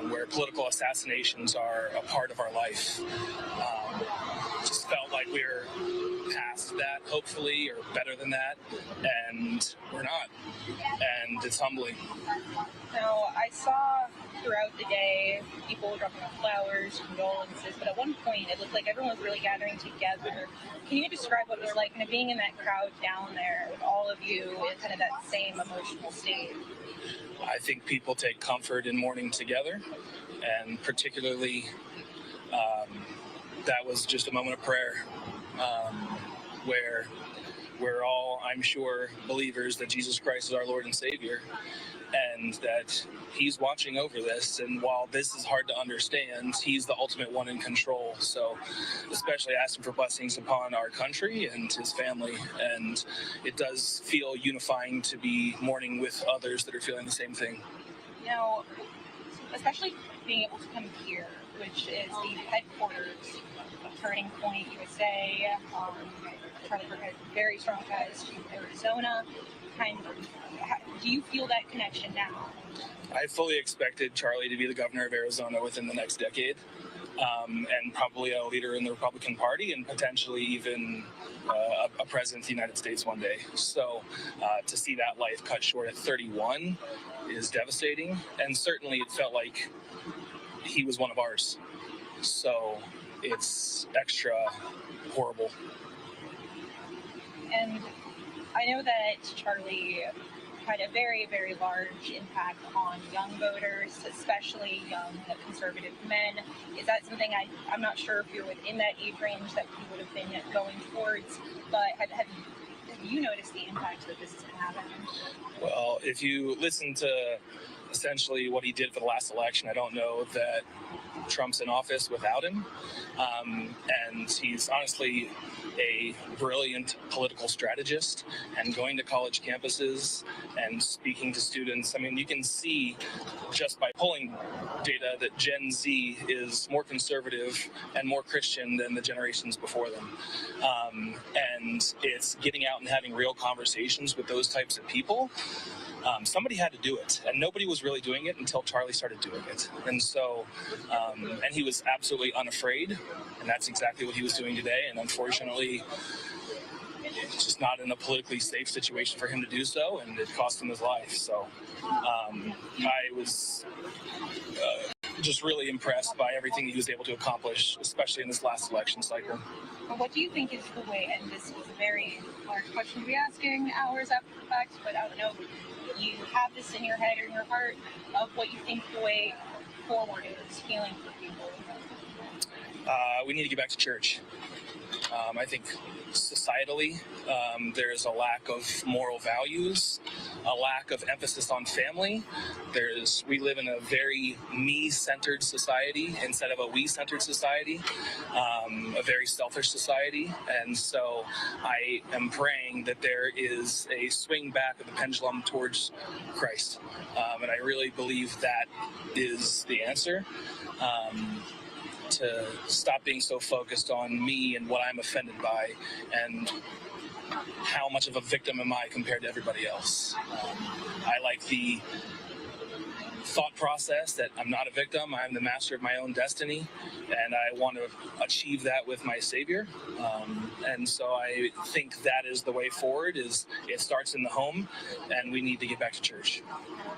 Speaker 11: where political assassinations are a part of our life. Just felt like we were past that, hopefully, or better than that, and we're not. And it's humbling.
Speaker 6: Now, I saw throughout the day people dropping off flowers, condolences, but at one point it looked like everyone was really gathering together. Can you describe what it was like kind of being in that crowd down there with all of you in kind of that same emotional state?
Speaker 11: I think people take comfort in mourning together, and particularly that was just a moment of prayer, where we're all, I'm sure, believers that Jesus Christ is our Lord and Savior, and that He's watching over this. And while this is hard to understand, He's the ultimate one in control. So especially asking for blessings upon our country and His family. And it does feel unifying to be mourning with others that are feeling the same thing.
Speaker 6: Now, especially being able to come here, which is the headquarters of Turning Point USA. Charlie Kirk has very strong ties to Arizona. Do you feel that connection now?
Speaker 11: I fully expected Charlie to be the governor of Arizona within the next decade, and probably a leader in the Republican Party, and potentially even a president of the United States one day. So to see that life cut short at 31 is devastating, and certainly it felt like he was one of ours. So it's extra horrible.
Speaker 6: And I know that Charlie had a very, very large impact on young voters, especially young conservative men. Is that something I'm not sure if you're within that age range that you would have been going towards, but have you noticed the impact that this is having?
Speaker 11: Well, if you listen to essentially what he did for the last election, I don't know that Trump's in office without him. And he's honestly a brilliant political strategist, and going to college campuses and speaking to students. I mean, you can see just by polling data that Gen Z is more conservative and more Christian than the generations before them. And it's getting out and having real conversations with those types of people. Somebody had to do it, and nobody was really doing it until Charlie started doing it. And so, and he was absolutely unafraid, and that's exactly what he was doing today. And unfortunately, it's just not in a politically safe situation for him to do so, and it cost him his life. So I was just really impressed by everything he was able to accomplish, especially in this last election cycle.
Speaker 6: Well, what do you think is the way, and this was a very large question to be asking hours after the fact, but I don't know, you have this in your head or in your heart of what you think the way forward is feeling for people?
Speaker 11: We need to get back to church. I think societally, there's a lack of moral values, a lack of emphasis on family. We live in a very me-centered society instead of a we-centered society, a very selfish society. And so I am praying that there is a swing back of the pendulum towards Christ. And I really believe that is the answer. To stop being so focused on me and what I'm offended by, and how much of a victim am I compared to everybody else. I like the thought process that I'm not a victim, I'm the master of my own destiny, and I want to achieve that with my Savior. And so I think that is the way forward. Is it starts in the home, and we need to get back to church.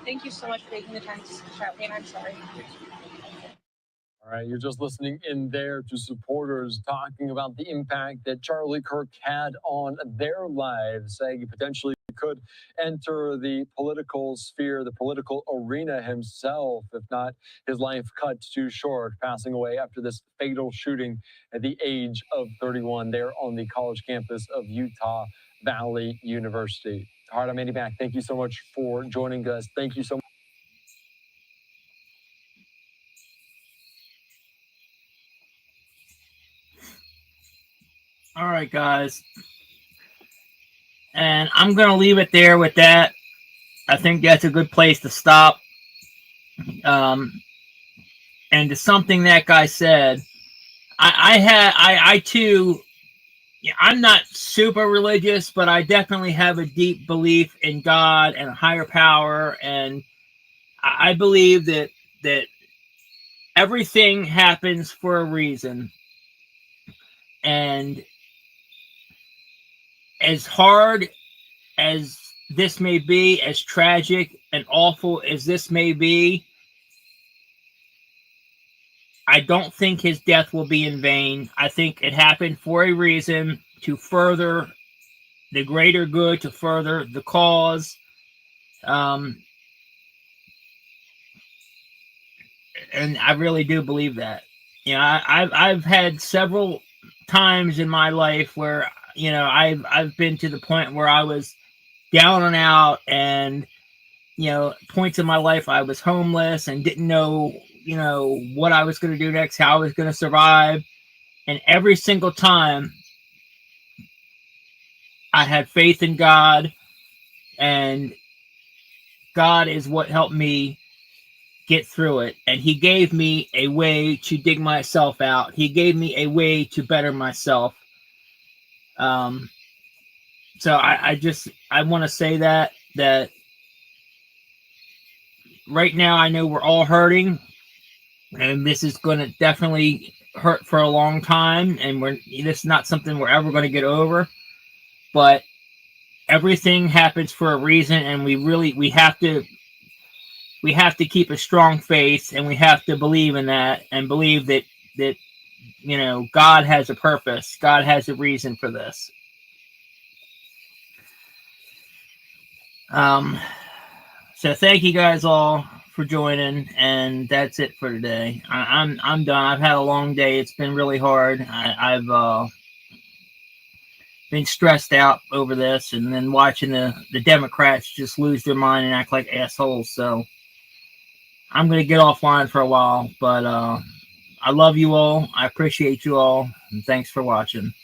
Speaker 6: Thank you so much for taking the time to chat with me, and I'm sorry.
Speaker 25: All right, you're just listening in there to supporters talking about the impact that Charlie Kirk had on their lives, saying he potentially could enter the political sphere, the political arena himself, if not his life cut too short, passing away after this fatal shooting at the age of 31 there on the college campus of Utah Valley University. All right, I'm Andy Mack. Thank you so much for joining us. Thank you so much.
Speaker 4: All right, guys. And I'm going to leave it there with that. I think that's a good place to stop. And to something that guy said, I too, I'm not super religious, but I definitely have a deep belief in God and a higher power. And I believe that everything happens for a reason. And as hard as this may be, as tragic and awful as this may be, I don't think his death will be in vain. I think it happened for a reason, to further the greater good, to further the cause. And I really do believe that. I've had several times in my life where I've been to the point where I was down and out, and points in my life I was homeless and didn't know what I was going to do next, how I was going to survive. And every single time I had faith in God, and God is what helped me get through it. And he gave me a way to dig myself out. He gave me a way to better myself. So I want to say that right now I know we're all hurting, and this is going to definitely hurt for a long time, and this is not something we're ever going to get over. But everything happens for a reason, and we have to keep a strong faith, and we have to believe in that, and believe that God has a purpose. God has a reason for this. So thank you guys all for joining, and that's it for today. I'm done. I've had a long day. It's been really hard. I've been stressed out over this, and then watching the Democrats just lose their mind and act like assholes. So I'm going to get offline for a while, but I love you all. I appreciate you all, and thanks for watching.